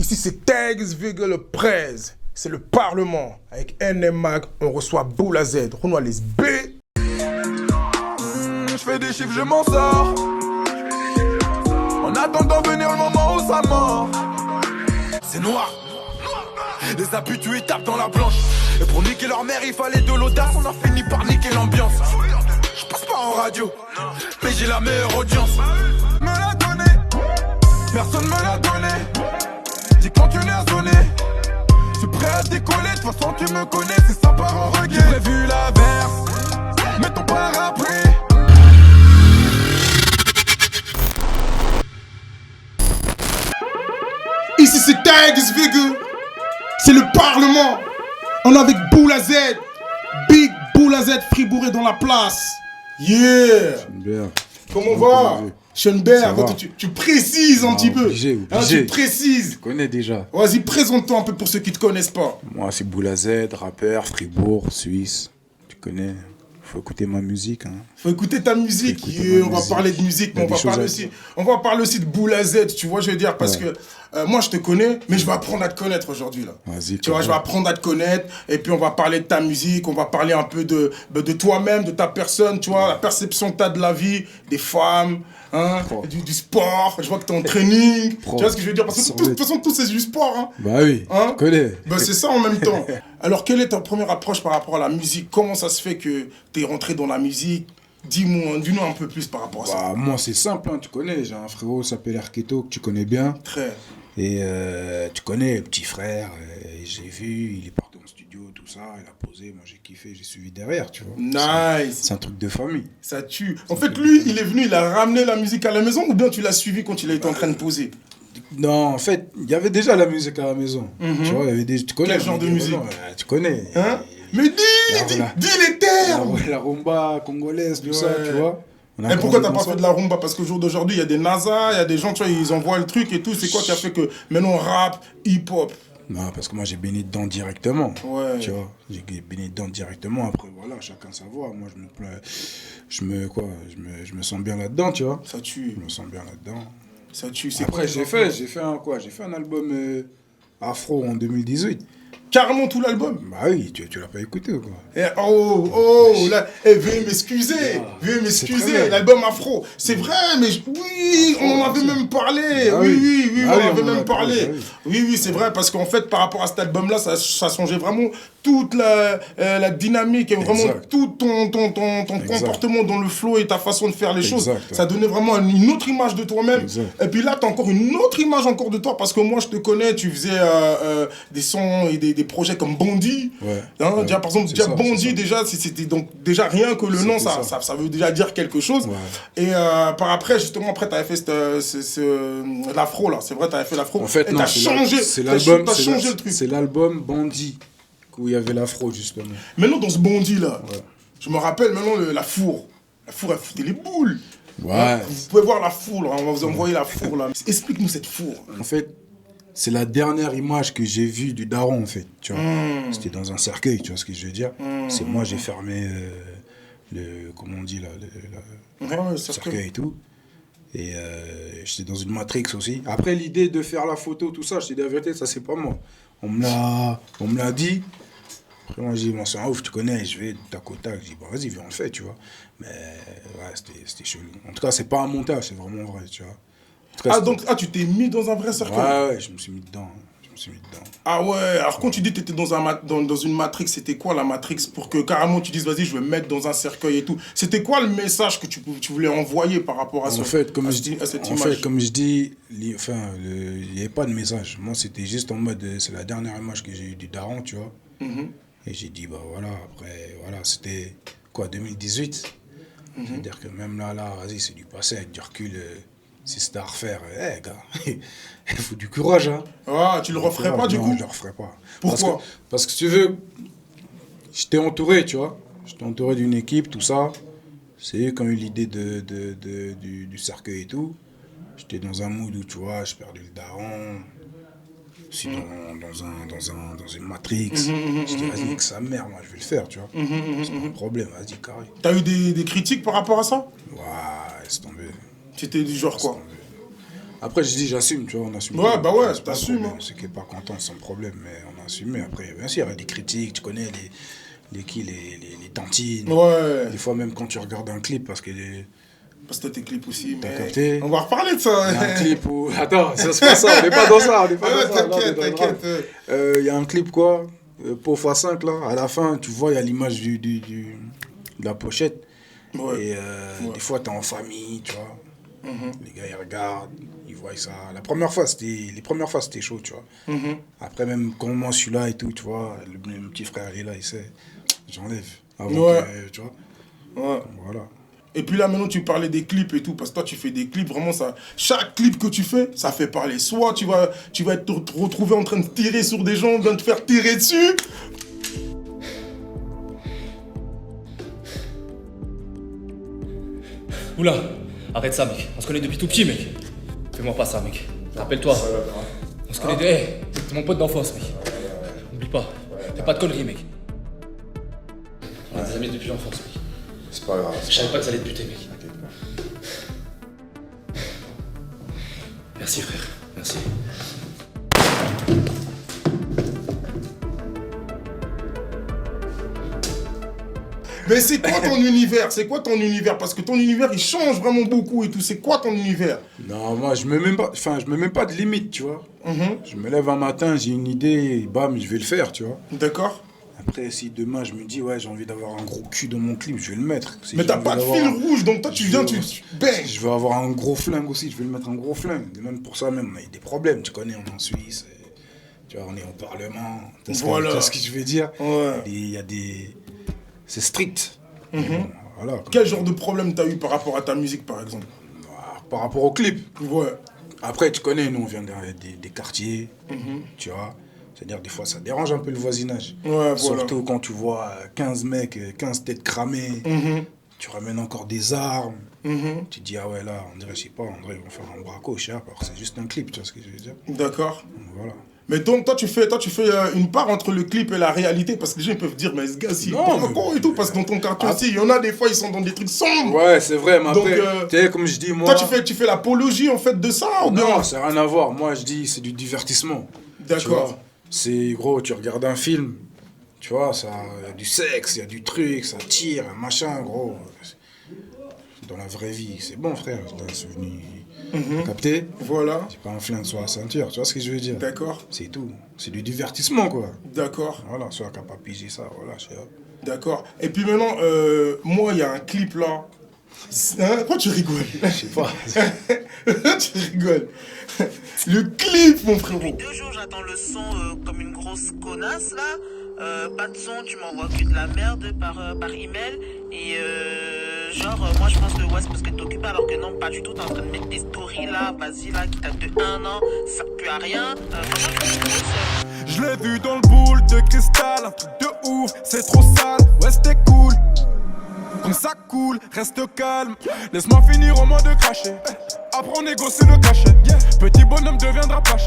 Ici, c'est Tags, Prez. C'est le Parlement. Avec NM Mag, on reçoit Boula Z. Renoir les B. Je fais des chiffres, je m'en sors. En attendant venir le moment où ça mord. C'est noir. Des abus, tu tapes dans la planche. Et pour niquer leur mère, il fallait de l'audace. On a fini par niquer l'ambiance. Je passe pas en radio, mais j'ai la meilleure audience. Me l'a donné, personne me l'a donné. Dis quand tu l'as sonné. Je suis prêt à décoller, de toute façon tu me connais, c'est ça part en reggae. J'ai prévu l'averse, mais ton parapluie. Ici, c'est Tags, c'est le Parlement. On est avec Boula Z. Big Boula Z Fribourg est dans la place. Yeah. Schoenberg. Comment on va Schoenberg, tu précises un petit peu. Obligé. Tu précises. Tu connais déjà. Vas-y, présente-toi un peu pour ceux qui ne te connaissent pas. Moi, c'est Boula Z, rappeur, Fribourg, Suisse. Tu connais. Faut écouter ma musique. Hein. Faut écouter ta musique. On va parler de musique, mais on va parler aussi de Boula Z, tu vois, je veux dire, parce que moi, je te connais, mais je vais apprendre à te connaître aujourd'hui, là. Vas-y. Tu vois, je vais apprendre à te connaître, et puis on va parler de ta musique, on va parler un peu de toi-même, de ta personne, tu vois, la perception que tu as de la vie, des femmes, hein, du sport. Je vois que tu es en training. Tu vois ce que je veux dire? Parce que de toute façon, tout c'est du sport, hein. Bah oui, hein, tu connais. Bah c'est ça en même temps. Alors, quelle est ta première approche par rapport à la musique? Comment ça se fait que tu es rentré dans la musique? Dis-nous un peu plus par rapport à ça. Bah, moi, c'est simple, hein, tu connais. J'ai un frérot qui s'appelle Arketo, que tu connais bien. Très. Et tu connais, le petit frère. J'ai vu, il est parti en studio, tout ça. Il a posé, moi j'ai kiffé, j'ai suivi derrière, tu vois. Nice. C'est un truc de famille. Ça tue. En fait, lui, il est venu, il a ramené la musique à la maison, ou bien tu l'as suivi quand il a été en train de poser? Non, en fait, il y avait déjà la musique à la maison. Tu vois, il y avait des... Tu connais. Quel genre de musique? Tu connais. Hein? Mais dis les termes. La rumba congolaise, tout ça, tu vois. Et pourquoi t'as pas fait de la rumba? Parce qu'au jour d'aujourd'hui, il y a des NASA, il y a des gens, tu vois, ils envoient le truc et tout. C'est quoi qui a fait que maintenant on rap, hip-hop? Non, parce que moi j'ai baigné dedans directement. Ouais. Tu vois, j'ai baigné dedans directement. Après, voilà, chacun sa voix. Moi, je me sens bien là-dedans, tu vois. Ça tue. Je me sens bien là-dedans. Ça tue. Après, j'ai fait un album afro en 2018. Carrément tout l'album. Bah oui, tu l'as pas écouté ou quoi? Là, veuillez m'excuser, l'album afro. C'est vrai, mais oui, on en avait même parlé. Oui, on en avait même parlé. Oui, c'est vrai, parce qu'en fait, par rapport à cet album-là, ça changeait vraiment toute la dynamique et vraiment tout ton comportement dans le flow et ta façon de faire les choses. Ça donnait vraiment une autre image de toi-même. Et puis là, tu as encore une autre image encore de toi, parce que moi, je te connais, tu faisais des sons et des projets comme Bondi. Déjà, par exemple, Bondi, déjà, c'était donc déjà rien que le nom, ça veut déjà dire quelque chose. Et par après, justement, après, tu avais fait l'afro, là. C'est vrai, tu avais fait l'afro. En fait, et tu as changé le truc. C'est l'album Bondi où il y avait l'afro, justement. Maintenant, dans ce Bondi-là, je me rappelle maintenant la four. La four, elle foutait les boules. Ouais. Vous pouvez voir la four, là. On va vous envoyer la four, là. Explique-nous cette four. En fait, c'est la dernière image que j'ai vue du daron, en fait. Tu vois. C'était dans un cercueil, tu vois ce que je veux dire. C'est moi, j'ai fermé comment on dit là, le cercueil et tout. Et j'étais dans une Matrix aussi. Après, l'idée de faire la photo, tout ça, je te dis la vérité, ça c'est pas moi. On me l'a dit. Après, moi, j'ai dit, bon, c'est un ouf, tu connais, je vais tac au tac. Je dis, bon, vas-y, viens, on le fait, tu vois. Mais ouais, c'était chelou. En tout cas, c'est pas un montage, c'est vraiment vrai, tu vois. Cas, donc, tu t'es mis dans un vrai cercueil? Ouais, je me suis mis dedans. Ah ouais, alors quand tu dis que tu étais dans une matrix, c'était quoi la matrix pour que carrément tu dises, vas-y, je vais me mettre dans un cercueil et tout? C'était quoi le message que tu voulais envoyer par rapport à cette image? En fait, comme je dis, il n'y avait pas de message. Moi, c'était juste en mode, c'est la dernière image que j'ai eue du daron, tu vois. Et j'ai dit, bah voilà, après, voilà, c'était quoi, 2018? C'est-à-dire que même là, vas-y, c'est du passé avec du recul. Si c'était à refaire, gars, il faut du courage, hein. Ah, tu le referais pas du coup? Non, je le referais pas. Pourquoi? Parce que si tu veux, j'étais entouré, tu vois. J'étais entouré d'une équipe, tout ça. C'est eux qui ont eu l'idée du cercueil et tout. J'étais dans un mood où, tu vois, j'ai perdu le daron. Je suis dans une matrix. Je dis, vas-y, que sa mère, moi, je vais le faire, tu vois. C'est pas un problème, vas-y, carré. T'as eu des critiques par rapport à ça? Ouais, c'est tombé. C'était du genre quoi? Après, je dis, j'assume, tu vois, on assume. Ouais, bah ouais, c'est pas t'assumes. Hein. C'est qui est pas content, sans problème, mais on assume. Mais après, bien sûr, il y a des critiques, tu connais les tantines. Ouais. Des fois, même quand tu regardes un clip, parce que. Parce que t'as tes clips aussi, T'as mais... capté. On va reparler de ça. Il y a un clip où. Attends, ça c'est pas ça, on n'est pas dans ça, on n'est pas dans ça. T'inquiète. Il y a un clip, quoi, Pau x5, là, à la fin, tu vois, il y a l'image de la pochette. Ouais. Et des fois, t'es en famille, tu vois. Les gars, ils regardent, ils voient ça. Les premières fois, c'était chaud, tu vois. Après, même quand moi, je suis là et tout, tu vois, le petit frère, il est là, il sait, j'enlève. Avant que, tu vois. Ouais. Donc, voilà. Et puis là, maintenant, tu parlais des clips et tout, parce que toi, tu fais des clips, vraiment, ça... Chaque clip que tu fais, ça fait parler. Soit tu vas te retrouver en train de tirer sur des gens, de te faire tirer dessus. Oula, arrête ça, mec. On se connaît depuis tout petit, mec. Fais-moi pas ça, mec. Rappelle-toi. On se connaît de... Hey, t'es mon pote d'enfance, mec. Oublie pas. Fais pas de conneries, mec. On a des amis depuis l'enfance, mec. C'est pas grave. Je savais pas que ça allait te buter, mec. T'inquiète pas. Merci, frère. Merci. Mais c'est quoi ton univers? C'est quoi ton univers? Parce que ton univers, il change vraiment beaucoup et tout. C'est quoi ton univers? Non, moi, je me mets même pas de limite, tu vois. Je me lève un matin, j'ai une idée, bam, je vais le faire, tu vois. D'accord. Après, si demain, je me dis, ouais, j'ai envie d'avoir un gros cul dans mon clip, je vais le mettre. Si Mais j'ai t'as envie pas de d'avoir fil un- rouge, donc toi, tu viens, tu bang. Je veux avoir un gros flingue aussi, je vais le mettre un gros flingue. Et même pour ça, même, on a eu des problèmes, tu connais, on est en Suisse, tu vois, on est au Parlement. Voilà. Tu vois ce que je veux dire? Ouais. Il y a des... C'est strict. Bon, voilà, comme- Quel genre de problème t'as eu par rapport à ta musique, par exemple? Par rapport au clip. Ouais. Après, tu connais, nous, on vient des quartiers, tu vois. C'est-à-dire, des fois, ça dérange un peu le voisinage. Ouais, voilà. Surtout quand tu vois 15 mecs, 15 têtes cramées, tu ramènes encore des armes. Tu te dis, ah ouais, là, on dirait, je sais pas, on dirait, ils vont faire un braco, je sais pas, alors que c'est juste un clip, tu vois ce que je veux dire. D'accord. Donc, voilà. Mais donc, toi, tu fais une part entre le clip et la réalité, parce que les gens ils peuvent dire, mais ce gars, si, Non, mais- et tout, parce que dans ton quartier aussi, il y en a des fois, ils sont dans des trucs sombres. Ouais, c'est vrai, mais Donc, après, tu sais, comme je dis, moi... Toi, tu fais l'apologie, en fait, de ça, ou bien? Non, ça n'a rien à voir. Moi, je dis, c'est du divertissement. D'accord. Tu vois. C'est, gros, tu regardes un film, tu vois, il y a du sexe, il y a du truc, ça tire, un machin, gros. Dans la vraie vie, c'est bon, frère, c'est un souvenir. Capté? Voilà. C'est pas un flingue sur la ceinture, tu vois ce que je veux dire? D'accord. C'est tout. C'est du divertissement, quoi. D'accord. Voilà, soit qu'à pas piger ça, voilà, je sais pas. D'accord. Et puis maintenant, moi, il y a un clip là. Hein? Pourquoi tu rigoles? Je sais pas. Tu rigoles. Le clip, mon frérot. Depuis 2 jours, j'attends le son comme une grosse connasse là. Pas de son, tu m'envoies que de la merde par email. Et moi je pense que ouais, c'est parce que t'es occupé alors que non, pas du tout. T'es en train de mettre des stories là, vas-y là, qui datent de 1 an, ça sert plus à rien. Franchement, je suis une grosse. Je l'ai vu dans le boule de cristal, un truc de ouf, c'est trop sale, ouais c'était cool. Comme ça coule, reste calme, laisse-moi finir au moins de cracher. Après on négocie le cachet, petit bonhomme deviendra pacha.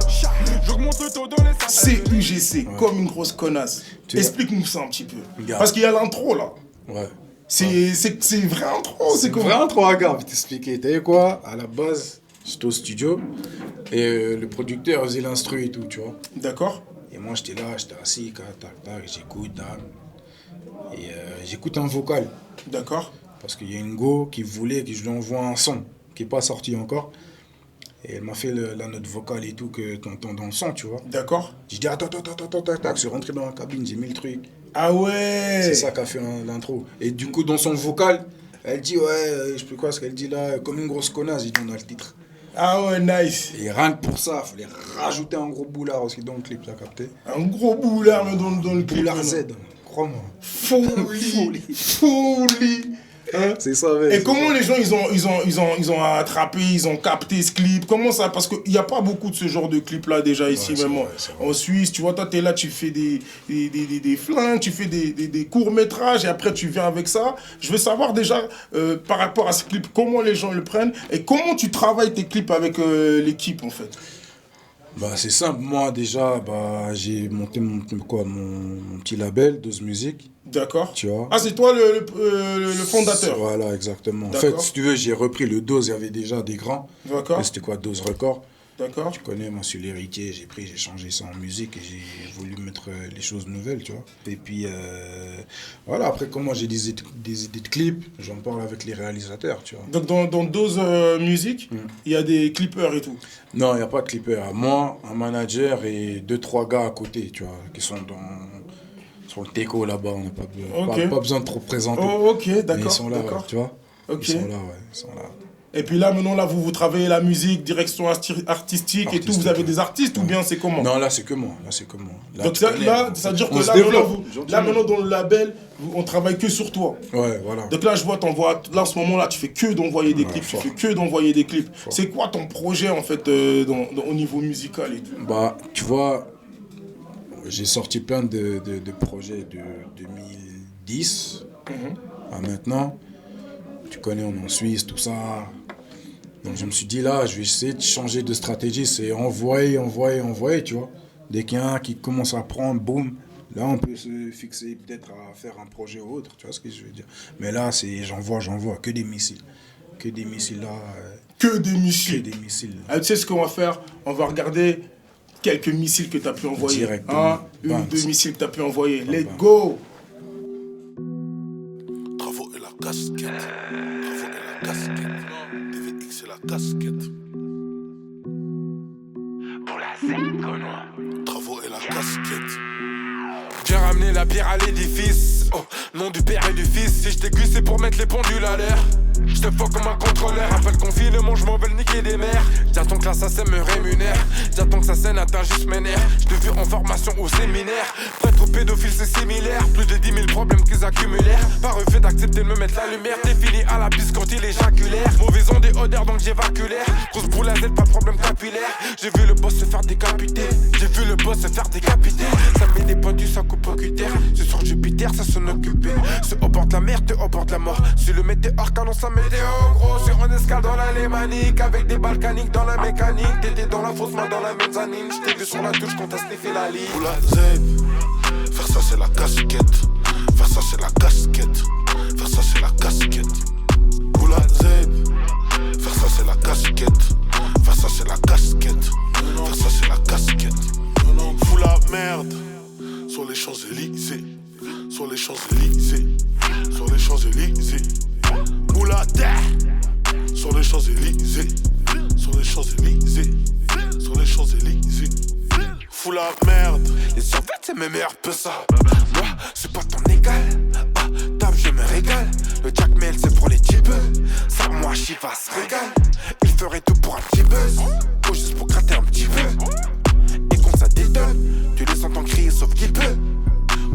J'augmente le taux dans les sachets. CUGC, comme une grosse connasse. Tu- Explique-nous ça un petit peu. Regarde. Parce qu'il y a l'intro là. Ouais. C'est vrai intro, c'est comment? Vraiment trop regarde, je vais t'expliquer. T'as vu quoi? À la base, j'étais au studio et le producteur faisait l'instru et tout, tu vois. D'accord. Et moi, j'étais là, j'étais assis, tac, j'écoute, et j'écoute un vocal. D'accord. Parce qu'il y a une go qui voulait que je lui envoie un son qui n'est pas sorti encore. Et elle m'a fait la note vocale et tout que tu entends dans le son, tu vois. D'accord. J'ai dit, attends, je suis rentré dans la cabine, j'ai mis le truc. Ah ouais. C'est ça qu'a fait l'intro. Et du coup, dans son vocal, elle dit, ouais, je sais plus quoi, ce qu'elle dit là, comme une grosse connasse, j'ai dit, on a le titre. Ah ouais, nice. Et rien que pour ça, il fallait rajouter un gros boulard aussi dans le clip, t'as capté? Un gros boulard dans le clip. Boulard Z, crois-moi. Folie. Folie. Hein? C'est ça, mec. Et comment les gens ils ont attrapé, ils ont capté ce clip? Comment ça? Parce qu'il n'y a pas beaucoup de ce genre de clip là déjà ici, c'est même vrai, c'est vrai. en Suisse. Tu vois, toi t'es là, tu fais des flingues, tu fais des courts-métrages et après tu viens avec ça. Je veux savoir déjà par rapport à ce clip, comment les gens le prennent et comment tu travailles tes clips avec l'équipe en fait. Bah, c'est simple. Moi, déjà, j'ai monté mon petit label, Dose Music. D'accord. Tu vois. Ah, c'est toi le fondateur. Voilà, exactement. En fait, si tu veux, j'ai repris le Dose. Il y avait déjà des grands. D'accord. C'était quoi, Dose Record. D'accord. Tu connais, moi, je suis l'héritier. J'ai changé ça en musique et j'ai voulu mettre les choses nouvelles, tu vois. Et puis, voilà, après, comment j'ai des idées de clips, j'en parle avec les réalisateurs, tu vois. Donc, dans Dose Music, il y a des clippers et tout. Non, il n'y a pas de clippers. Moi, un manager et 2-3 gars à côté, tu vois, qui sont sur le teco là-bas. On n'a pas besoin de trop présenter. Oh, ok, d'accord. Mais ils sont là, ouais, tu vois. Ok. Ils sont là, ouais, ils sont là. Et puis là, maintenant, vous travaillez la musique, direction artistique et tout. Vous avez des artistes ou bien c'est comment? Non, là, c'est que moi. Là, donc ça veut dire que là, maintenant, dans le label, on travaille que sur toi. Ouais, voilà. Donc là, je vois, là, en ce moment-là, tu fais que d'envoyer des clips. Tu fais que d'envoyer des clips. C'est quoi ton projet, en fait, au niveau musical et tout? Bah, tu vois, j'ai sorti plein de projets de 2010 à maintenant. Tu connais, on est en Suisse, tout ça. Donc je me suis dit là, je vais essayer de changer de stratégie. C'est envoyer, tu vois. Dès qu'il y en a un qui commence à prendre, boum, là on peut se fixer peut-être à faire un projet ou autre, tu vois ce que je veux dire. Mais là, j'envoie, que des missiles. Que des missiles là. Que des missiles. Que des missiles. Ah, tu sais ce qu'on va faire? On va regarder quelques missiles que tu as pu envoyer. Directement. Une ou deux missiles que tu as pu envoyer. Let's go! Travaux et la casquette. Travaux et la casquette. DVX et la casquette. Pour la scène, Travaux et la casquette. J'ai ramené la pierre à l'édifice. Oh, nom du père et du fils. Si je t'aiguise, c'est pour mettre les pendules à l'air. Je te fuck comme un contrôleur. Appelle confinement, je m'en veux le niquer des mères. J'attends que l'assassin me rémunère. J'attends que sa scène atteint juste mes nerfs. Je te vu en formation au séminaire. Prêtre au pédophile, c'est similaire. Plus de 10 000 problèmes qu'ils accumulèrent. Pas refait d'accepter de me mettre la lumière. T'es fini à la piste quand il éjaculaire. Mauvais onde et odeur donc j'évacue l'air. Grosse boule à Z, pas de problème capillaire. J'ai vu le boss se faire décapiter. J'ai vu le boss se faire décapiter. Ça met des pointus, ça coupe au cutter. Ce soir Jupiter, ça s'en occupait. C'est au bord de la mer, t'es au bord de la mort. Si le météore qu'annonce la météo, gros. C'est en escale dans l'alémanique. Avec des balkaniques dans la mécanique. T'étais dans la fausse main dans la mezzanine. J't'ai vu sur la touche quand t'as sniffé la ligne. Ou la Z. Faire ça c'est la casquette. Faire ça c'est la casquette. Faire ça c'est la casquette. Ou la Z. Faire ça c'est la casquette. Faire ça c'est la casquette. Faire ça c'est la casquette. Fous la merde. Sur les Champs-Élysées. Sur les Champs-Élysées. Sur les Champs-Élysées. Ou la terre. Sur les Champs-Élysées. Sur les Champs-Élysées. Sur les Champs-Élysées. Fous la merde. Les survêtements c'est mes meilleurs peu ça. Moi c'est pas ton égal. Ah tape je me régale. Le Jack Mail c'est pour les types. Ça moi Shiva se régale. Il ferait tout pour un petit buzz. Ou juste pour gratter un petit peu. Et quand ça détonne, tu les entends crier sauf qu'il peut.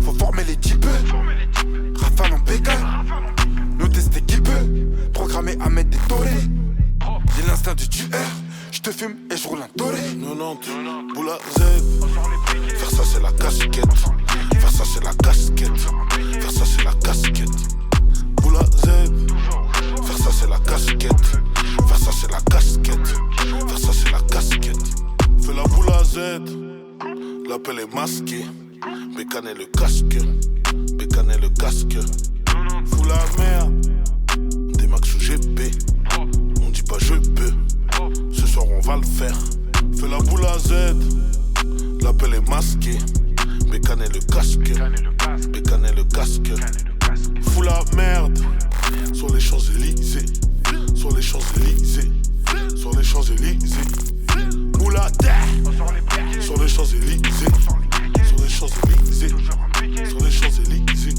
Faut former les types. Rafale en pécale. Nous tester qui peut. Programmer à mettre des torés. J'ai l'instinct du tueur. J'te fume et j'roule un toré. 90, boule à Z. Faire ça c'est la casquette. Faire ça c'est la casquette. Faire ça c'est la casquette. Boule à Z. Faire ça c'est la casquette. Faire ça c'est la casquette. Faire ça c'est la casquette. Fais la boule à Z. L'appel est masqué. Bécane le casque. Bécane le casque. Fous la merde. Des max sous GP. On dit pas je peux. Ce soir on va le faire. Fais la boule à Z. L'appel est masqué. Bécane le casque. Bécane le casque. Fous la merde. Sur les Champs-Élysées. Sur les Champs-Élysées. Sur les Champs-Élysées. Ou la terre. Sur les Champs-Élysées. Sur les Champs-Élysées. Sur les Champs-Élysées.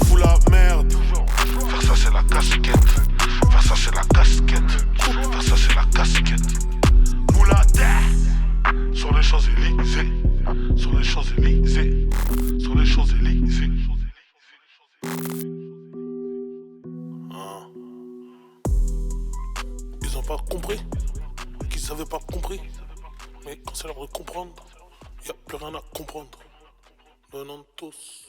Fous la merde. Faire ça c'est la casquette. Faire ça c'est la casquette. Faire ça c'est la casquette. Ou la terre. Sur les Champs-Élysées. Sur les Champs-Élysées. Sur les Champs-Élysées. Ils ont pas compris. Qu'ils avaient pas compris. Mais quand c'est l'heure de comprendre, y a plus rien à comprendre. Donnons tous.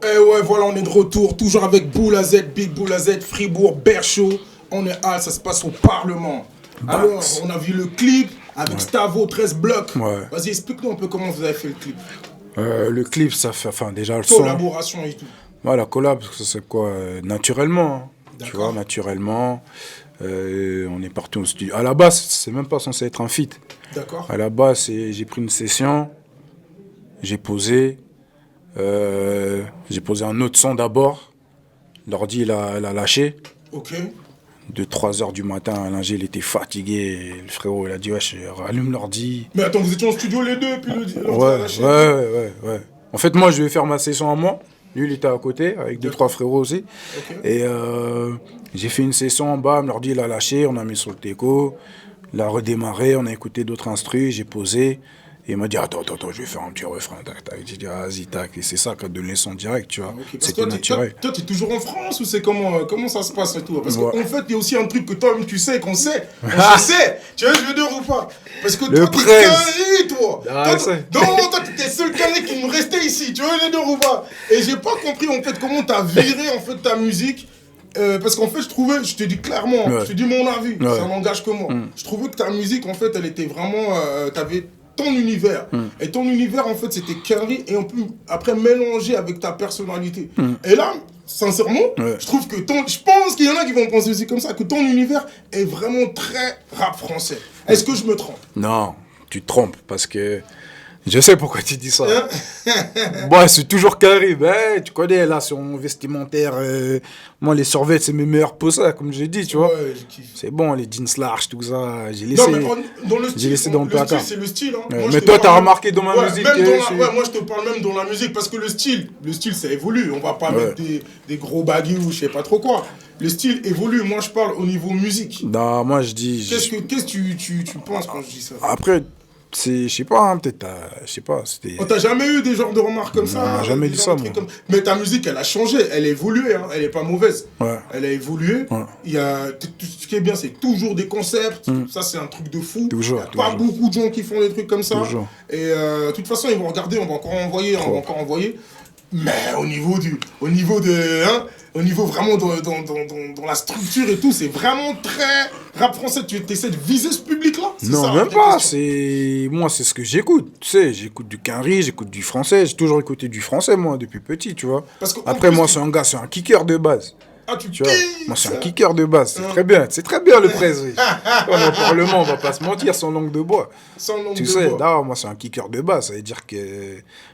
Et ouais, voilà, on est de retour, toujours avec Boula Z, Big Boula Z, Fribourg, Berchaud. On est à, ça se passe au Parlement. Alors, on a vu le clip, avec Stavo, 13 blocs. Ouais. Vas-y, explique-nous un peu comment vous avez fait le clip. Le clip, ça fait, enfin, déjà le son. Collaboration et tout. Ouais, la collab, c'est quoi naturellement. Hein, tu D'accord. vois, naturellement. On est parti au studio. À la base, c'est même pas censé être un feat. D'accord. À la base, j'ai pris une session, j'ai posé un autre son d'abord. L'ordi, il a lâché. Ok. De 3h du matin, l'ingé, il était fatigué. Le frérot, il a dit, wesh, rallume l'ordi. Mais attends, vous étiez en studio les deux, puis l'ordi Ouais, a lâché. ouais. En fait, moi, je devais faire ma session à moi. Lui, il était à côté, avec 2-3 frérots aussi. Ok. Et j'ai fait une session, bam, l'ordi, il a lâché, on a mis sur le teco. Il a redémarré, on a écouté d'autres instrus, j'ai posé. Et il m'a dit, attends, je vais faire un petit refrain. Tac, tac. J'ai dit, vas-y, tac. Et c'est ça qui a donné le son direct, tu vois. Ok, parce que C'était naturel. toi, t'es toujours en France ou c'est comment ça se passe et tout? Parce Ouais. qu'en fait, il y a aussi un truc que toi-même tu sais, qu'on sait. On se sait. Tu vois, je veux dire ou pas? Parce que Le toi, t'es presse. carré, toi. Ah, Toi, toi, t'es le seul carré qui me restait ici. Tu vois, je veux dire ou pas? Et j'ai pas compris, en fait, comment t'as viré, en fait, ta musique. Parce qu'en fait, je te dis clairement, Ouais. je te dis mon avis, Ouais. ça n'engage que moi. Je trouvais que ta musique, en fait, elle était vraiment, t'avais ton univers. Et ton univers, en fait, c'était carré et on peut après mélanger avec ta personnalité. Et là, sincèrement, Ouais. je trouve que je pense qu'il y en a qui vont penser aussi comme ça, que ton univers est vraiment très rap français. Est-ce que je me trompe? Non, tu te trompes, parce que je sais pourquoi tu dis ça. Moi, c'est toujours carré. Ben, tu connais, là, sur mon vestimentaire, moi, les survêtements, c'est mes meilleurs possèdes, comme j'ai dit, tu vois. Ouais, je kiffe. C'est bon, les jeans larges, tout ça, j'ai laissé. Non, mais dans le style, j'ai laissé dans le placard. style, c'est le style. Hein. Ouais, Moi, mais je te toi, parle t'as même- remarqué dans ma musique même que dans c'est- ouais, moi, je te parle même dans la musique parce que le style, ça évolue. On va pas Ouais. mettre des gros baguilles ou je sais pas trop quoi. Le style évolue. Moi, je parle au niveau musique. Non, moi, je dis. Qu'est-ce que tu penses quand je dis ça? Après, c'est, je sais pas, hein, peut-être, je sais pas, c'était. Oh, t'as jamais eu des genres de remarques comme Non, ça? on m'a jamais des dit genres ça, de trucs moi. Mais ta musique, elle a changé, elle a évolué, hein. Elle est pas mauvaise. Ouais. Elle a évolué. Ouais. Il y a tout ce qui est bien, c'est toujours des concepts. Ça, c'est un truc de fou. Toujours, Il y a pas toujours. beaucoup de gens qui font des trucs comme ça. Toujours. Et de toute façon, ils vont regarder, on va encore envoyer. Mais au niveau vraiment dans la structure et tout, c'est vraiment très rap français. Tu essaies de viser ce public-là? C'est Non, ça, même la pas. question. Moi, c'est ce que j'écoute. Tu sais, j'écoute du Quinry, j'écoute du français. J'ai toujours écouté du français, moi, depuis petit, tu vois. Parce qu'en Après, plus, moi, tu- c'est un gars, c'est un kicker de base. Ah, tu Tu vois, kiffes moi, c'est un ça. kicker de base. C'est très bien le presse. Oui. On est au Parlement, on va pas se mentir, sans langue de bois. Sans langue Tu de sais, bois. là, moi, c'est un kicker de base. Ça veut dire que,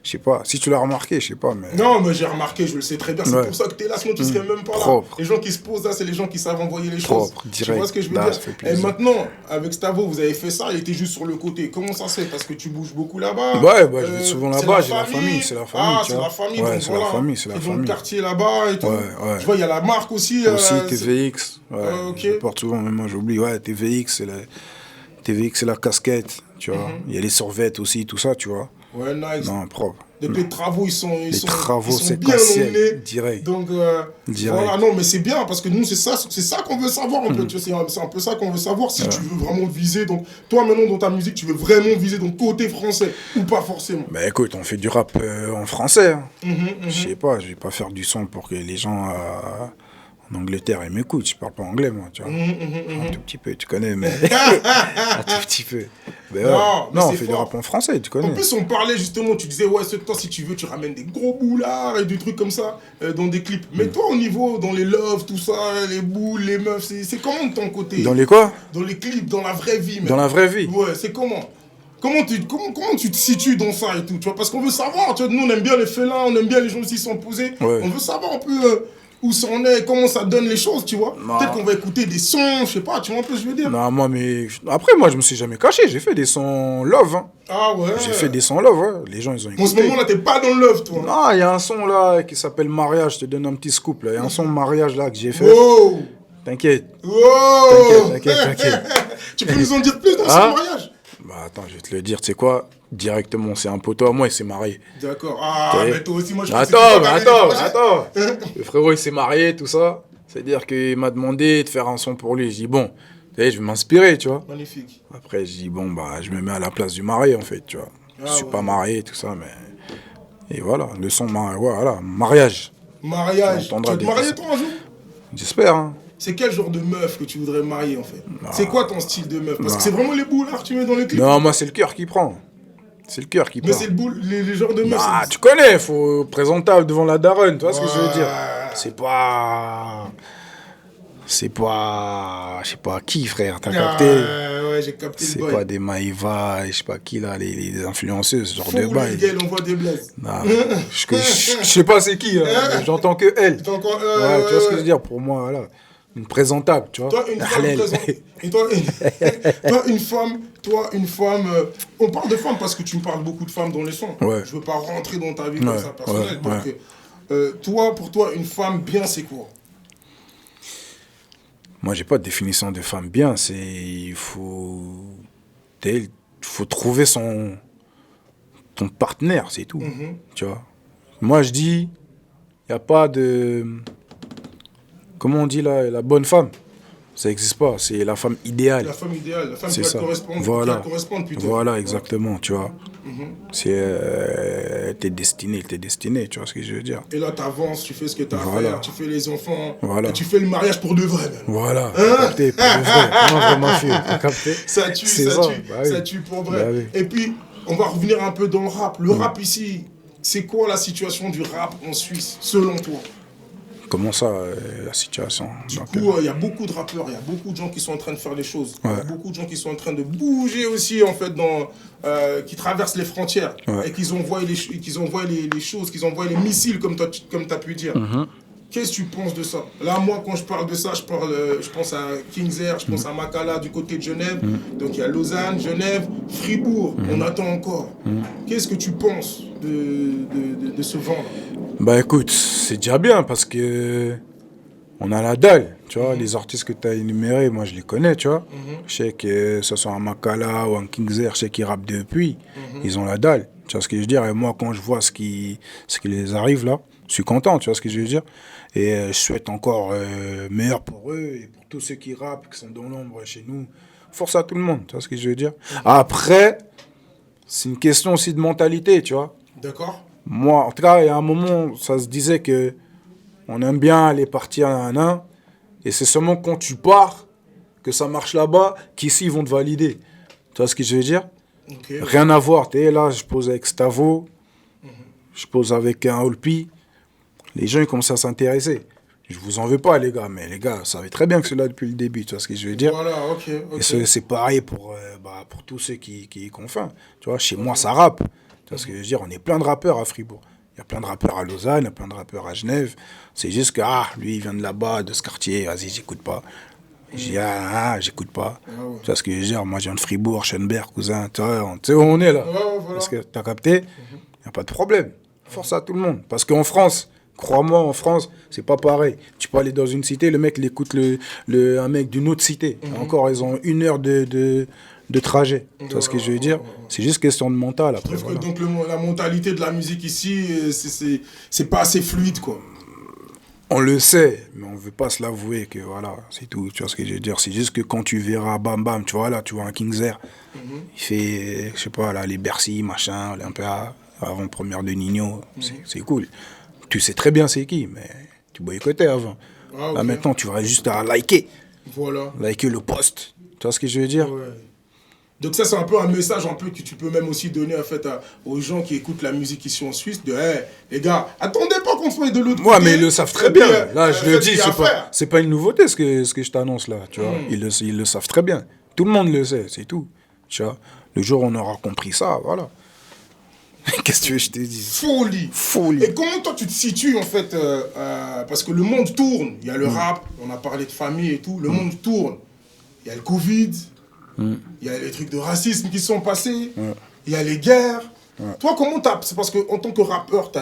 je sais pas, si tu l'as remarqué, je sais pas, mais. Non, mais j'ai remarqué, je le sais très bien. C'est Ouais. pour ça que t'es là, sinon tu serais même pas Propre. là. Les gens qui se posent là, c'est les gens qui savent envoyer les Propre, choses. direct. Tu vois ce que je veux Là, dire? ça fait Et plaisir. maintenant, avec Stavo, vous avez fait ça, il était juste sur le côté. Comment ça se fait? Parce que tu bouges beaucoup là-bas. Ouais, bah, je vais souvent c'est là-bas, j'ai la famille, c'est la famille, Ah, tu c'est vois. la famille, Ouais, donc c'est la voilà. famille, c'est la Et dans le famille. quartier là-bas et tout. Ouais. Je vois, il y a la marque aussi. Aussi c'est- TVX, ouais, ok. je porte souvent, mais moi j'oublie, ouais, TVX, c'est la casquette, tu vois. Il y a les survêtements aussi, tout ça, tu vois. Ouais, nice. Non, propre. Depuis les travaux, ils sont travaux, ils sont c'est bien partiel, emmenés. direct. Donc, Direct. voilà, non, mais c'est bien, parce que nous, c'est ça qu'on veut savoir un peu. Tu vois, c'est un peu ça qu'on veut savoir si tu veux vraiment viser. Donc, toi, maintenant, dans ta musique, tu veux vraiment viser donc côté français ou pas forcément. Bah écoute, on fait du rap en français. Hein. Je sais pas, je vais pas faire du son pour que les gens en Angleterre ils m'écoutent. Je parle pas anglais, moi, tu vois. Un tout petit peu, tu connais, mais. Un tout petit peu. Mais ouais. Non, mais Non, on c'est fait du fort. rap en français, tu connais. En plus, on parlait justement, tu disais, ouais, toi, si tu veux, tu ramènes des gros boulards et des trucs comme ça dans des clips. Mais toi, au niveau, dans les loves, tout ça, les boules, les meufs, c'est comment de ton côté? Dans les quoi? Dans les clips, dans la vraie vie, même. Dans la vraie vie. Ouais, c'est comment? Comment tu te situes dans ça et tout, tu vois? Parce qu'on veut savoir, tu vois, nous, on aime bien les félins, on aime bien les gens qui sont posés. Ouais. On veut savoir un peu où ça en est, comment ça donne les choses, tu vois? Non. Peut-être qu'on va écouter des sons, je sais pas, tu vois un peu ce que je veux dire? Non, moi, mais. Après, moi, je me suis jamais caché. J'ai fait des sons love. Hein. Ah ouais? J'ai fait des sons love. Hein. Les gens, ils ont écouté. En ce moment-là, t'es pas dans le love, toi. Non, il y a un son là qui s'appelle Mariage. Je te donne un petit scoop là. Il y a un son Mariage là que j'ai fait. Wow! T'inquiète. Wow! T'inquiète. Tu peux nous en dire plus dans Hein? ce mariage? Bah attends, je vais te le dire. Tu sais quoi? Directement, c'est un poteau à moi, il s'est marié. D'accord. Ah, Ok. mais toi aussi, moi, je Attends. Le frérot, il s'est marié, tout ça. C'est-à-dire qu'il m'a demandé de faire un son pour lui. Je dis, bon, tu sais, je vais m'inspirer, tu vois. Magnifique. Après, je dis, bon, bah, je me mets à la place du marié, en fait, tu vois. Je suis ouais. pas marié, tout ça, mais... Et voilà, le son, voilà, mariage. Mariage. Tu On entendra vas te des marier, personnes. toi, un jour? J'espère, hein. c'est quel genre de meuf que tu voudrais marier en fait? C'est quoi ton style de meuf? Parce que c'est vraiment les boulards que tu mets dans le clip. Non, moi, c'est le cœur qui prend. C'est le cœur qui prend. Mais c'est les genres de meufs. Ah, tu connais, faut présentable devant la daronne, tu vois ce que je veux dire? C'est pas, je sais pas qui, frère, t'as capté? Ouais, j'ai capté le C'est boy. pas des Maïva, je sais pas qui là, les influenceuses, ce genre Fou, de bail. les gars, on voit des blesses. Non, je sais pas c'est qui, là. J'entends que elle. T'as encore- Ouais, tu vois ce que je veux dire? Pour moi, voilà. Une présentable, tu vois. Toi, une femme Halal. présente. Et toi, une femme. On parle de femmes parce que tu me parles beaucoup de femmes dans les sons. Ouais. Je veux pas rentrer dans ta vie Ouais, comme ça personnelle. ouais, Donc, pour toi, une femme bien, c'est quoi? Moi, j'ai pas de définition de femme bien. C'est, il faut trouver ton partenaire, c'est tout. Tu vois. Moi, je dis, il y a pas de, comment on dit là, la bonne femme. Ça n'existe pas. C'est la femme idéale. La femme idéale, la femme qui C'est va ça. te correspondre. Voilà. Qui va te correspondre plutôt. Voilà, exactement, tu vois. C'est t'es destiné, tu vois ce que je veux dire. Et là, t'avances, tu fais ce que t'as à Voilà. faire, tu fais les enfants, Voilà. et tu fais le mariage pour de vrai même. Voilà, t'as capté, pour de vrai. Non, vraiment fait, t'as capté. Ça tue, C'est ça ça, tue, bah oui. ça tue pour vrai. Bah oui. Et puis, on va revenir un peu dans le rap. Le rap ici, c'est quoi la situation du rap en Suisse, selon toi? Comment ça, la situation? Du Donc, coup, il y a beaucoup de rappeurs, il y a beaucoup de gens qui sont en train de faire les choses. Il y a Ouais. beaucoup de gens qui sont en train de bouger aussi, en fait, qui traversent les frontières. Ouais. Et qu'ils envoient les choses, qu'ils envoient les missiles, comme tu as pu dire. Qu'est-ce que tu penses de ça? Là, moi, quand je parle de ça, je pense à King's Air, je pense à Makala du côté de Genève. Donc, il y a Lausanne, Genève, Fribourg. On attend encore. Qu'est-ce que tu penses de ce vent-là? Bah écoute, c'est déjà bien parce que on a la dalle, tu vois. Les artistes que tu as énumérés, moi je les connais, tu vois. Je sais que ce soit un Makala ou un King's Air, je sais qu'ils rappent depuis. Ils ont la dalle, tu vois ce que je veux dire. Et moi, quand je vois ce qui les arrive là, je suis content, tu vois ce que je veux dire. Et je souhaite encore meilleur pour eux et pour tous ceux qui rappent, qui sont dans l'ombre chez nous. Force à tout le monde, tu vois ce que je veux dire. Après, c'est une question aussi de mentalité, tu vois. D'accord? Moi, en tout cas, il y a un moment, ça se disait que on aime bien aller partir un à un, et c'est seulement quand tu pars que ça marche là-bas qu'ici ils vont te valider. Tu vois ce que je veux dire? Okay. Rien à voir. Tu sais, là, je pose avec Stavo, je pose avec un Olpi. Les gens ils commencent à s'intéresser. Je vous en veux pas, les gars, mais les gars, ça savez très bien que c'est là depuis le début. Tu vois ce que je veux dire? Voilà, ok. Et c'est pareil pour tous ceux qui confient. Tu vois, chez moi, ça rappe. Tu vois ce que je veux dire? On est plein de rappeurs à Fribourg. Il y a plein de rappeurs à Lausanne, il y a plein de rappeurs à Genève. C'est juste que, lui, il vient de là-bas, de ce quartier, vas-y, j'écoute pas. J'ai dit, j'écoute pas. Ouais. Tu vois ce que je veux dire? Moi, je viens de Fribourg, Schönberg, cousin. Tu sais où on est là? Ouais, voilà. Parce que t'as capté? Il n'y a pas de problème. Force à tout le monde. Parce qu'en France, crois-moi, en France, c'est pas pareil. Tu peux aller dans une cité, le mec, il écoute un mec d'une autre cité. Encore, ils ont 1 heure de trajet. Tu vois ce que je veux dire? C'est juste question de mental. Après, Je trouve voilà. que donc la mentalité de la musique ici, c'est pas assez fluide, quoi. On le sait, mais on veut pas se l'avouer que voilà, c'est tout. Tu vois ce que je veux dire? C'est juste que quand tu verras, bam bam, tu vois là, tu vois un King's Air, il fait, je sais pas, là, les Bercy, machin, Olympia, avant-première de Nino, c'est cool. Tu sais très bien c'est qui, mais tu boycottais avant. Ah, ok. Là maintenant, tu vas juste à liker Voilà. le post. Tu vois ce que je veux dire? Ouais. Donc ça, c'est un peu un message un peu que tu peux même aussi donner en fait aux gens qui écoutent la musique ici en Suisse de hey, les gars, attendez pas qu'on soit de l'autre côté. Ouais, mais ils le savent très Et puis, bien. Là, je le faites ce dis, qu'il y a à faire. c'est pas une nouveauté ce que je t'annonce là, tu vois. Ils le savent très bien. Tout le monde le sait, c'est tout. Tu vois. Le jour où on aura compris ça, voilà. Qu'est-ce que tu veux que je te dise? Folie. Et comment toi tu te situes en fait parce que le monde tourne. Il y a le rap, on a parlé de famille et tout. Le monde tourne. Il y a le Covid. Il y a les trucs de racisme qui sont passés. Il y a les guerres. Toi, comment c'est parce qu'en tant que rappeur,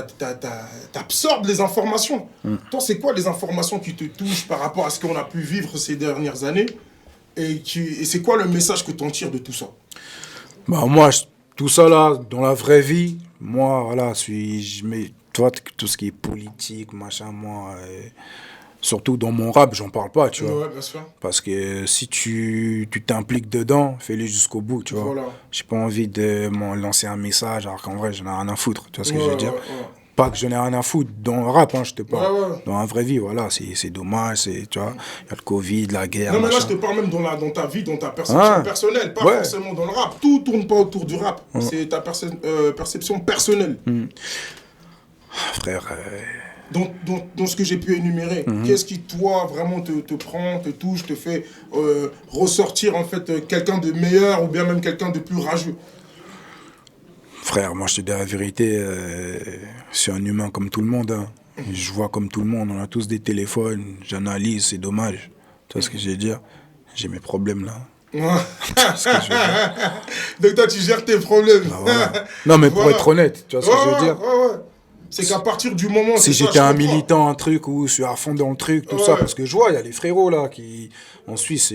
t'absorbes les informations. Toi, c'est quoi les informations qui te touchent par rapport à ce qu'on a pu vivre ces dernières années? Et c'est quoi le message que tu en tires de tout ça? Bah, moi, tout ça là, dans la vraie vie, moi, voilà, toi, tout ce qui est politique, machin, moi, surtout dans mon rap, j'en parle pas, tu vois. Ouais, bien sûr. Parce que si tu t'impliques dedans, fais-le jusqu'au bout, tu vois. Voilà. J'ai pas envie de lancer un message alors qu'en vrai, j'en ai rien à foutre, tu vois ce que je veux dire. Pas que je n'ai rien à foutre dans le rap, je te parle. Ouais. Dans la vraie vie, voilà, c'est dommage, tu vois, il y a le Covid, la guerre, Non, mais là, machin. je te parle même dans ta vie, dans ta perception personnelle, pas forcément dans le rap. Tout tourne pas autour du rap. C'est ta perception personnelle. Frère, Dans ce que j'ai pu énumérer, qu'est-ce qui, toi, vraiment te prend, te touche, te fait ressortir, en fait, quelqu'un de meilleur ou bien même quelqu'un de plus rageux? frère, moi je te dis la vérité, je suis un humain comme tout le monde. Je vois comme tout le monde, on a tous des téléphones, j'analyse, c'est dommage. Tu vois ce que je veux dire? J'ai mes problèmes là. Ce que je veux dire. Donc toi, tu gères tes problèmes. Bah, voilà. Non, mais pour être honnête, tu vois ce que je veux dire? C'est qu'à partir du moment... Si j'étais un militant, un truc, où je suis à fond dans le truc, tout ça, parce que je vois, il y a les frérots là, qui, en Suisse,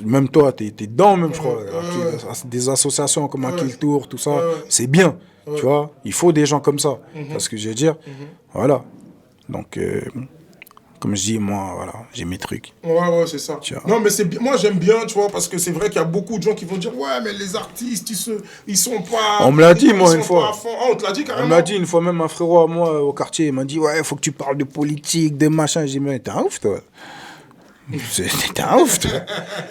même toi, t'es dedans même, je crois. Des associations comme Akil Tour, tout ça, c'est bien, tu vois. Il faut des gens comme ça, parce que je veux dire, voilà. Donc, comme je dis, moi, voilà, j'ai mes trucs. Ouais, c'est ça. Non, mais c'est bien. Moi, j'aime bien, tu vois, parce que c'est vrai qu'il y a beaucoup de gens qui vont dire, ouais, mais les artistes, ils sont pas... On me l'a dit, moi, une fois. On te l'a dit carrément. On me l'a dit une fois, même un frérot à moi, au quartier, il m'a dit, ouais, faut que tu parles de politique, de machin. J'ai dit, mais t'es un ouf, toi. T'es un ouf, toi.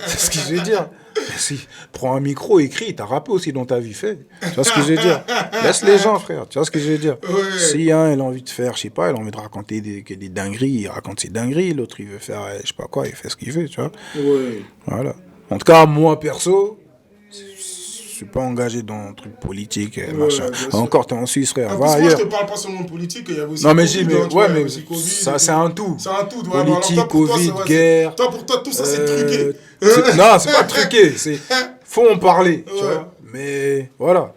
C'est ce que je veux dire. Si, prends un micro, écris, t'as rappé aussi dans ta vie, fais. Tu vois ce que je veux dire? Laisse les gens, frère, tu vois ce que je veux dire? Si un, il a envie de faire, je sais pas, il a envie de raconter des dingueries, il raconte ses dingueries, l'autre, il veut faire, je sais pas quoi, il fait ce qu'il veut, tu vois? Voilà. En tout cas, moi, perso, je suis pas engagé dans un truc politique, machin. Encore, t'es en Suisse, frère, va ailleurs. Moi, je te parle pas seulement de politique, il y a aussi non, mais COVID, mais ça, c'est un tout. C'est un tout, politique, Covid, guerre. Pour toi, tout ça, c'est truqué. Non, c'est pas truqué. Faut en parler, tu vois. Mais voilà.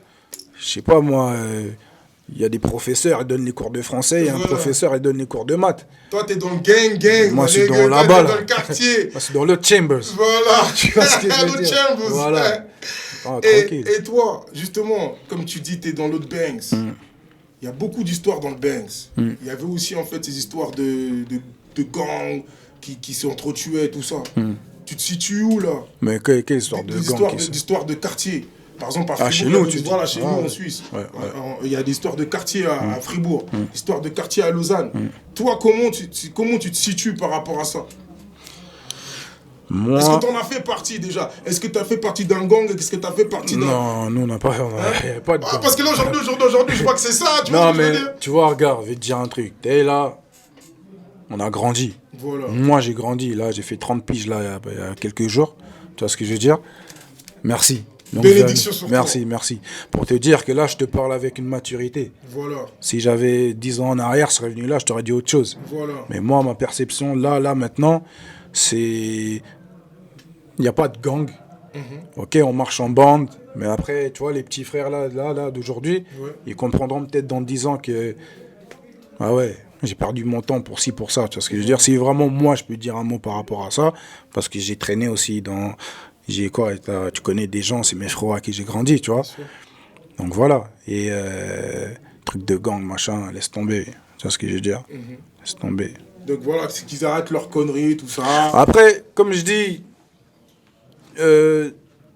Je sais pas, moi, il y a des professeurs, ils donnent les cours de français, il y a un professeur, il donne les cours de maths. Toi, t'es dans le gang. Moi, je suis dans là-bas, là. Dans le quartier. Moi, c'est dans le Chambers. Voilà. Tu vois ce que je veux dire? Chambers. Voilà. Tranquille. Et toi, justement, comme tu dis, t'es dans l'autre Banks. Il y a beaucoup d'histoires dans le Banks. Il y avait aussi, en fait, ces histoires de gangs qui s'entretuaient, tout ça. Tu te situes où, là? Mais quelle histoire de gang? D'histoires de quartier. Par exemple, à Fribourg, chez nous, tu dis. Voilà, chez nous, en Suisse. Il y a des histoires de quartier à Fribourg, histoires de quartier à Lausanne. Toi, comment tu te situes par rapport à ça? Moi... Est-ce que tu en as fait partie déjà? Est-ce que tu as fait partie d'un gang? Est-ce que tu as fait partie d'un... Non, nous on n'a pas de gang. Parce que là, aujourd'hui, je vois que c'est ça, tu vois. Non, mais tu vois, regarde, je vais te dire un truc. T'es là, on a grandi. Voilà. Moi, j'ai grandi. Là, j'ai fait 30 piges là, il y a quelques jours. Tu vois ce que je veux dire? Merci. Donc, bénédiction sur toi. Merci. Pour te dire que là, je te parle avec une maturité. Voilà. Si j'avais 10 ans en arrière, je serais venu là, je t'aurais dit autre chose. Voilà. Mais moi, ma perception, là, maintenant, c'est... Il n'y a pas de gang. Ok, on marche en bande. Mais après, tu vois, les petits frères là d'aujourd'hui, ils comprendront peut-être dans 10 ans que... Ah ouais, j'ai perdu mon temps pour ci, pour ça. Tu vois ce que je veux dire? Si vraiment, moi, je peux dire un mot par rapport à ça, parce que j'ai traîné aussi dans... tu connais des gens, c'est mes frères à qui j'ai grandi, tu vois. Donc voilà. Et truc de gang, machin, laisse tomber. Tu vois ce que je veux dire? Laisse tomber. Donc voilà, c'est qu'ils arrêtent leurs conneries, tout ça. Après, comme je dis,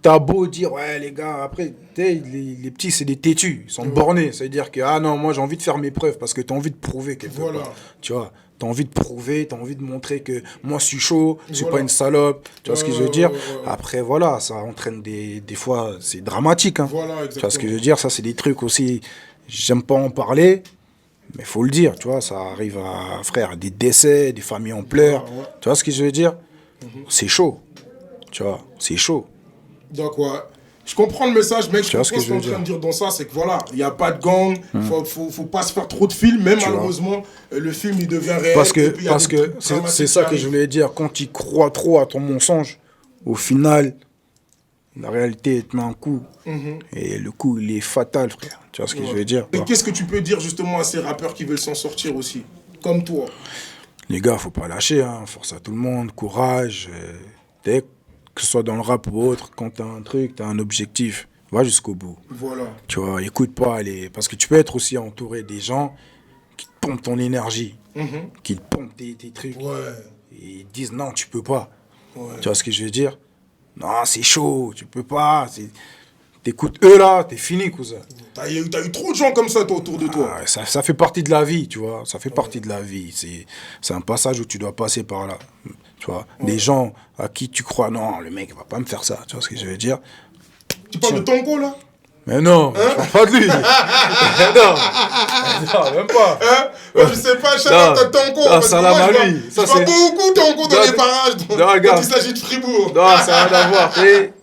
t'as beau dire, ouais, les gars, après, les petits, c'est des têtus, ils sont bornés. Ça veut dire que, ah non, moi, j'ai envie de faire mes preuves parce que t'as envie de prouver quelque chose. Tu vois, t'as envie de prouver, t'as envie de montrer que moi, je suis chaud, je suis pas une salope. Tu vois ce que je veux dire? Après, voilà, ça entraîne des fois, c'est dramatique. Hein. Tu vois ce que je veux dire? Ça, c'est des trucs aussi, j'aime pas en parler. Mais faut le dire, tu vois, ça arrive à, frère, des décès, des familles en pleurs. Tu vois ce que je veux dire? C'est chaud. Tu vois, c'est chaud. Donc, ouais. Je comprends le message, mec. Je comprends ce que tu es en train de dire dans ça. C'est que voilà, il n'y a pas de gang. Faut pas se faire trop de films. Même malheureusement, le film, il devient réel. Parce que c'est ça que je voulais dire. Quand tu crois trop à ton mensonge, au final, la réalité te met un coup. Et le coup, il est fatal, frère. Tu vois ce que je veux dire? Et qu'est-ce que tu peux dire justement à ces rappeurs qui veulent s'en sortir aussi? Comme toi. Les gars, faut pas lâcher. Hein. Force à tout le monde. Courage. Que ce soit dans le rap ou autre, quand t'as un truc, t'as un objectif, va jusqu'au bout. Voilà. Tu vois, écoute pas parce que tu peux être aussi entouré des gens qui te pompent ton énergie, qui te pompent tes trucs. Et ils disent non, tu peux pas. Tu vois ce que je veux dire? Non, c'est chaud, tu peux pas. T'écoutes eux là, t'es fini, cousin. T'as eu trop de gens comme ça, toi, autour de toi. Ça fait partie de la vie, tu vois. Ça fait partie de la vie. C'est un passage où tu dois passer par là. Tu vois. Des gens à qui tu crois, non, le mec, il va pas me faire ça. Tu vois ce que je veux dire? Tu parles de Tanko, là? Mais non, je parle pas de lui. non, même pas. Ouais, je sais pas, chacun t'as Tanko. Non, ça l'a mal lui. Je vois beaucoup Tanko dans les barrages quand il s'agit de Fribourg. Non, ça n'a rien à voir. Je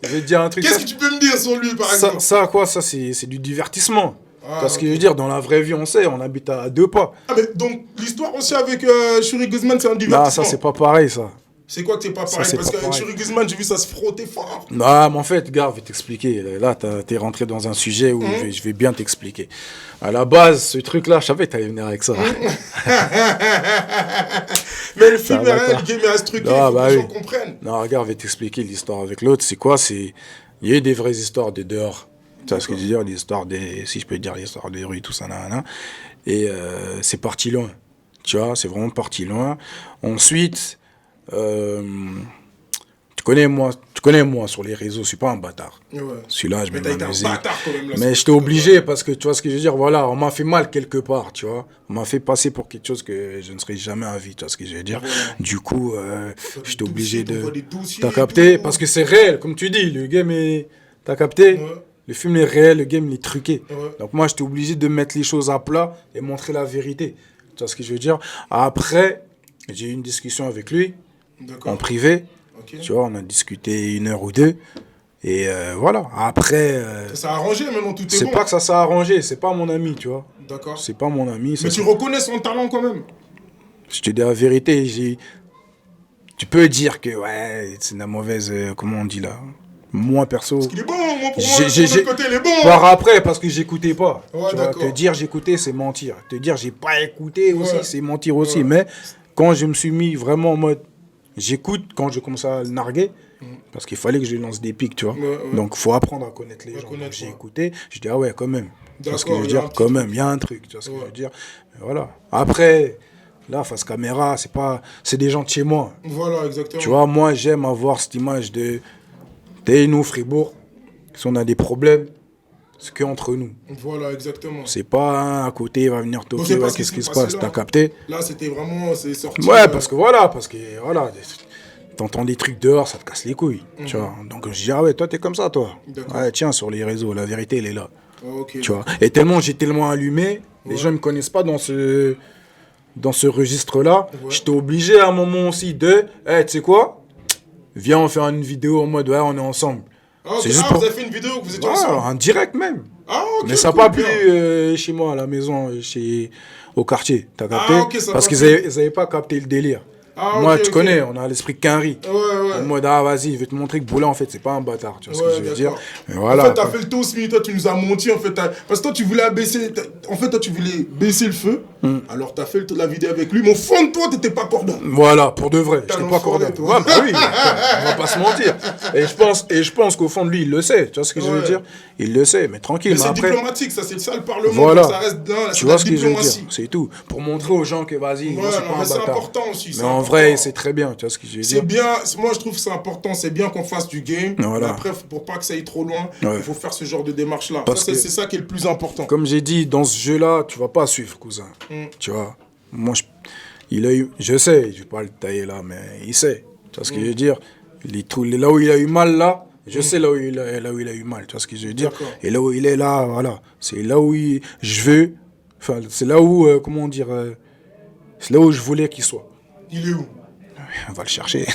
vais te dire un truc. Qu'est-ce que tu peux me dire sur lui, par exemple? Ça, c'est du divertissement. Parce que je veux dire, dans la vraie vie, on sait, on habite à 2 pas. Ah, mais donc, l'histoire aussi avec Shuri Guzman, c'est un divertissement? Non, ça, c'est pas pareil, ça. C'est quoi que c'est pas pareil? Parce qu'avec Shuri Guzman, j'ai vu ça se frotter fort. Non, mais en fait, gars, je vais t'expliquer. Là, t'es rentré dans un sujet où je vais bien t'expliquer. À la base, ce truc-là, je savais que t'allais venir avec ça. Mais le film est réel, le game est instructif, il faut que les gens comprennent. Non, regarde, je vais t'expliquer l'histoire avec l'autre. C'est quoi? Il y a eu des vraies histoires de dehors. Tu vois ce que je veux dire? L'histoire des... Si je peux dire l'histoire des rues, tout ça, nanana. Et c'est parti loin. Tu vois, c'est vraiment parti loin. Ensuite... tu connais moi sur les réseaux, je suis pas un bâtard. Ouais. Celui-là, je vais m'amuser. Mais j'étais obligé parce que tu vois ce que je veux dire, voilà, on m'a fait mal quelque part, tu vois. On m'a fait passer pour quelque chose que je ne serai jamais à vie, tu vois ce que je veux dire. Ouais. Du coup, j'étais obligé de... T'as capté? Parce que c'est réel, comme tu dis, le game est... T'as capté? Ouais. Le film est réel, le game il est truqué. Ouais. Donc moi, j'étais obligé de mettre les choses à plat et montrer la vérité. Tu vois ce que je veux dire? Après, j'ai eu une discussion avec lui. En privé, tu vois, on a discuté 1 heure ou 2, et voilà. Après... ça s'est arrangé, maintenant tout est bon. C'est pas que ça s'est arrangé, c'est pas mon ami, tu vois. D'accord. C'est pas mon ami. Mais tu reconnais son talent quand même? Je te dis la vérité, tu peux dire que, ouais, c'est de la mauvaise... comment on dit là? Moi, perso... Parce qu'il est bon, moi, pour moi, de l'autre côté, il est bon. Par après, parce que j'écoutais pas. Ouais, tu vois, te dire j'écoutais, c'est mentir. Te dire j'ai pas écouté aussi, c'est mentir aussi. Mais quand je me suis mis vraiment en mode... J'écoute quand je commence à le narguer, parce qu'il fallait que je lance des pics, tu vois. Donc, il faut apprendre à connaître les gens. Donc, j'ai écouté, je dis, ah ouais, quand même. Tu vois ce que je veux dire? Quand même, il y a un truc, tu vois ce que je veux dire? Mais voilà. Après, là, face caméra, c'est des gens de chez moi. Voilà, exactement. Tu vois, moi, j'aime avoir cette image de... T'es nous, Fribourg, si on a des problèmes, c'est qu'entre nous. Voilà, exactement. C'est pas un à côté, il va venir toquer, ouais, qu'est-ce qui se passe, t'as capté? Là, c'était vraiment, c'est sorti. Ouais, parce que voilà, t'entends des trucs dehors, ça te casse les couilles, tu vois. Donc je dis, ah ouais, toi, t'es comme ça, toi. Ouais, tiens, sur les réseaux, la vérité, elle est là. Tu vois. Et j'ai tellement allumé, les gens ne me connaissent pas dans ce registre-là. J'étais obligé à un moment aussi de, tu sais quoi? Viens, on fait une vidéo en mode, ouais, on est ensemble. C'est juste vous avez fait une vidéo que vous étiez ensemble? En direct même. Mais ça n'a pas plu chez moi, à la maison, au quartier. T'as capté? Parce qu'ils n'avaient pas capté le délire. Moi, tu connais, on a l'esprit quinri. En mode, vas-y, je vais te montrer que Boula, en fait, c'est pas un bâtard. Tu vois ce que je veux dire? Mais voilà. En fait, t'as fait le toast, mais toi, tu nous as menti. En fait, parce que toi, tu voulais baisser. En fait, toi, tu voulais baisser le feu. Alors, t'as fait la vidéo avec lui. Mais au fond de toi, t'étais pas cordon. Voilà, pour de vrai. J'étais pas cordon. Ouais, bah oui, on va pas se mentir. Et je pense qu'au fond de lui, il le sait. Tu vois ce que je veux dire? Il le sait, mais tranquille. Mais c'est diplomatique, ça, c'est ça le Parlement. Voilà. Ça reste là. Tu vois ce que je veux dire? C'est tout. Pour montrer aux gens que, vas-y, moi, c'est pas un bâtard. C'est important aussi. Mais en vrai, c'est très bien. Tu vois ce que je veux dire? C'est bien, moi je trouve que c'est important, c'est bien qu'on fasse du game, mais après pour pas que ça aille trop loin, il faut faire ce genre de démarche là. C'est ça qui est le plus important. Comme j'ai dit, dans ce jeu là, tu vas pas suivre, cousin. Tu vois, moi je sais, je vais pas le tailler là, mais il sait. Tu vois ce que je veux dire? Là où il a eu mal là, je sais là où il a eu mal, tu vois ce que je veux dire? Et là où il est là, voilà, c'est là où c'est là où, comment dire, c'est là où je voulais qu'il soit. Il est où? On va le chercher.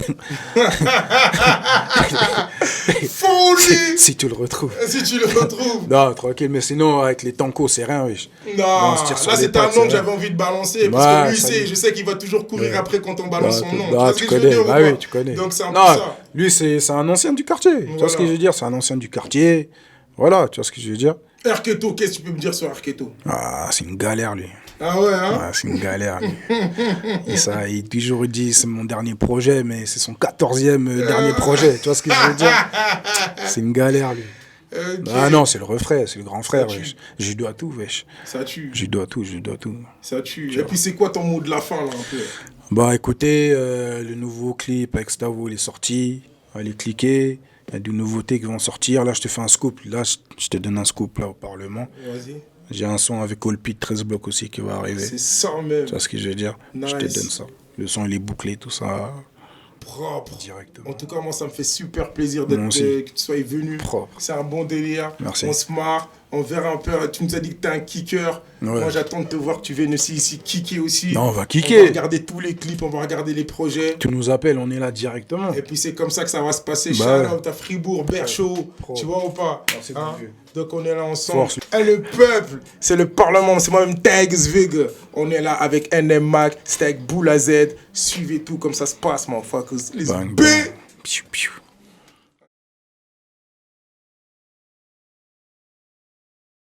Folie. Si tu le retrouves. Si tu le retrouves. Non, tranquille, mais sinon, avec les tankos, c'est rien, wesh. Non, là, c'était un nom que j'avais envie de balancer. Parce que lui, je sais qu'il va toujours courir après quand on balance son nom. Tu connais, oui, tu connais. Donc, c'est un peu ça. Lui, c'est un ancien du quartier. Tu vois ce que je veux dire? C'est un ancien du quartier. Voilà, tu vois ce que je veux dire? Arketo, qu'est-ce que tu peux me dire sur Arketo? C'est une galère, lui. Ah ouais, hein? C'est une galère, lui. Il toujours dit c'est mon dernier projet, mais c'est son 14e dernier projet. Tu vois ce que je veux dire? C'est une galère, lui. Okay. Ah non, c'est le refrain, c'est le grand frère, wesh. Je lui dois tout, wesh. Ça tue. Je lui dois tout. Ça tue. Et puis c'est quoi ton mot de la fin, là, un peu? Bah écoutez, le nouveau clip avec Stavo, il est sorti. Allez cliquer. Il y a des nouveautés qui vont sortir. Là, je te fais un scoop. Là, je te donne un scoop là au Parlement. Vas-y. J'ai un son avec Olpi de 13 blocs aussi qui va arriver. C'est ça même. Tu vois ce que je veux dire? Nice. Je te donne ça. Le son, il est bouclé, tout ça. Propre. Directement. En tout cas, moi, ça me fait super plaisir que tu sois venu. Propre. C'est un bon délire. Merci. On se marre. On verra un peu. Tu nous as dit que t'es un kicker. Ouais. Moi, j'attends de te voir que tu viennes ici kicker aussi. Non, on va On kicker. va regarder tous les clips, on va regarder les projets. Tu nous appelles, on est là directement. Et puis, c'est comme ça que ça va se passer. Bah Shout-out à Fribourg, Berchaud. Tu vois ou pas? c'est Hein? bien vu. Donc, on est là ensemble. Force. Et le peuple, c'est le Parlement. C'est moi-même Tagsvig. On est là avec NM Mac. C'était avec Boula Z. Suivez tout comme ça se passe, mon fuckers. Les Bang, B. bang.